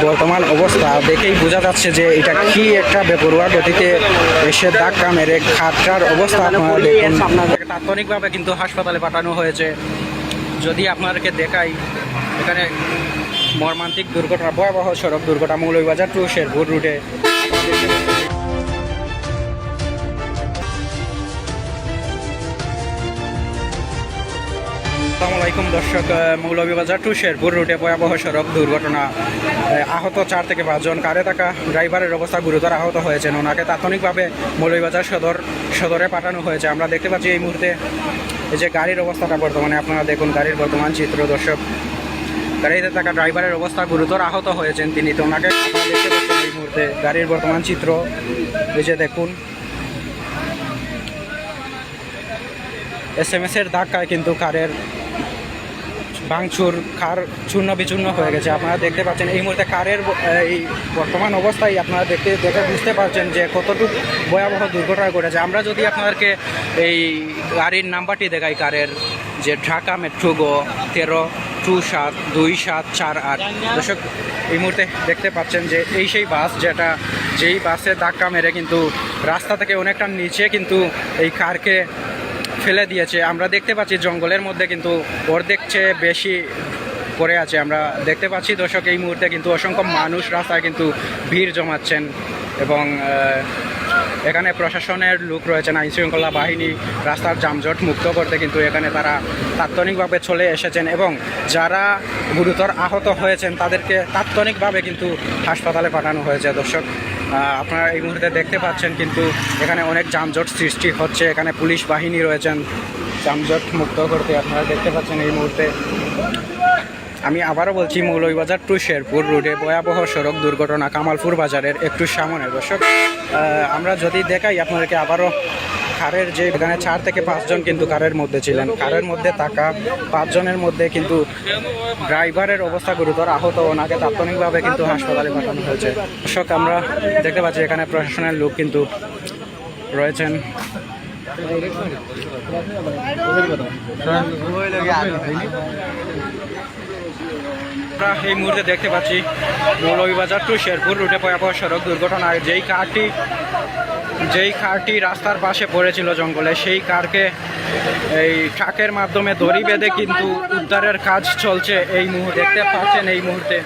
বর্তমান অবস্থা দেখেই বোঝা যাচ্ছে যে এটা কি একটা বেপরোয়া গতিতে এসে ধাক্কা মেরে খাটটার অবস্থা আপনারা দেখুন। আপনাদেরকে তাৎক্ষণিকভাবে কিন্তু হাসপাতালে পাঠানো হয়েছে। যদি আপনাদেরকে দেখাই, এখানে মর্মান্তিক দুর্ঘটনা, ভয়াবহ সড়ক দুর্ঘটনা মৌলভীবাজার টু শেরপুর রুটে। আসসালামু আলাইকুম দর্শক, মৌলভীবাজার টু শেরপুর রুটে ভয়াবহ সড়ক দুর্ঘটনা। আহত 4 থেকে 5 জন। কারে থাকা ড্রাইভারের অবস্থা গুরুতর আহত হয়েছেন। ওনাকে তাৎক্ষণিকভাবে মৌলভীবাজার সদরে পাঠানো হয়েছে। আমরা দেখতে পাচ্ছি এই মুহূর্তে এই যে গাড়ির অবস্থাটা বর্তমানে আপনারা দেখুন, গাড়ির বর্তমান চিত্র দর্শক। গাড়িতে থাকা ড্রাইভারের অবস্থা গুরুতর আহত হয়েছেন তিনি, তো ওনাকে আপনারা দেখতে পাচ্ছেন এই মুহূর্তে গাড়ির বর্তমান চিত্র। এই যে দেখুন, SMS এর ধাক্কায় কিন্তু কারের ভাঙচুর, কার চূর্ণ বিচূর্ণ হয়ে গেছে। আপনারা দেখতে পাচ্ছেন এই মুহূর্তে কারের এই বর্তমান অবস্থায় আপনারা দেখে বুঝতে পারছেন যে কতটুকু ভয়াবহ দুর্ঘটনা ঘটেছে। আমরা যদি আপনাদেরকে এই গাড়ির নাম্বারটি দেখাই, কারের যে ঢাকা মেট্রো গো 13272748। দর্শক এই মুহূর্তে দেখতে পাচ্ছেন যে এই সেই বাস যেই বাসে ধাক্কা মেরে কিন্তু রাস্তা থেকে অনেকটা নিচে কিন্তু এই কারকে ফেলে দিয়েছে। আমরা দেখতে পাচ্ছি জঙ্গলের মধ্যে কিন্তু অর্ধেক চেয়ে বেশি পড়ে আছে। আমরা দেখতে পাচ্ছি দর্শক এই মুহূর্তে কিন্তু অসংখ্য মানুষ রাস্তায় কিন্তু ভিড় জমাচ্ছেন এবং এখানে প্রশাসনের লোক রয়েছেন, আইনশৃঙ্খলা বাহিনী রাস্তার যানজট মুক্ত করতে কিন্তু এখানে তারা তাৎক্ষণিকভাবে চলে এসেছেন এবং যারা গুরুতর আহত হয়েছেন তাদেরকে তাৎক্ষণিকভাবে কিন্তু হাসপাতালে পাঠানো হয়েছে। দর্শক আপনারা এই মুহূর্তে দেখতে পাচ্ছেন কিন্তু এখানে অনেক যানজট সৃষ্টি হচ্ছে। এখানে পুলিশ বাহিনী রয়েছেন যানজট মুক্ত করতে। আপনারা দেখতে পাচ্ছেন এই মুহূর্তে। আমি আবারও বলছি, মৌলভীবাজার টু শেরপুর রুটে ভয়াবহ সড়ক দুর্ঘটনা কামালপুর বাজারের একটু সামনে। দর্শক আমরা যদি দেখাই আপনাদেরকে আবারও, কারের যে এখানে 4 থেকে 5 জন কিন্তু কারের মধ্যে ছিলেন। কারের মধ্যে থাকা 5 জনের মধ্যে কিন্তু ড্রাইভারের অবস্থা গুরুতর আহত, ওনাকে তাৎক্ষণিকভাবে কিন্তু হাসপাতালে পাঠানো হয়েছে। দর্শক আমরা দেখতে পাচ্ছি এখানে প্রশাসনের লোক কিন্তু রয়েছেন। আমরা এই মুহূর্তে দেখতে পাচ্ছি মৌলভীবাজার টু শেরপুর রুটে ভয়াবহ সড়ক দুর্ঘটনায় যেই কারটি রাস্তার পাশে পড়েছিল জঙ্গলে, সেই কারকে এই ট্রাকের মাধ্যমে দড়ি বেঁধে কিন্তু উদ্ধারের কাজ চলছে এই মুহূর্তে। দেখতে পাচ্ছেন এই মুহূর্তে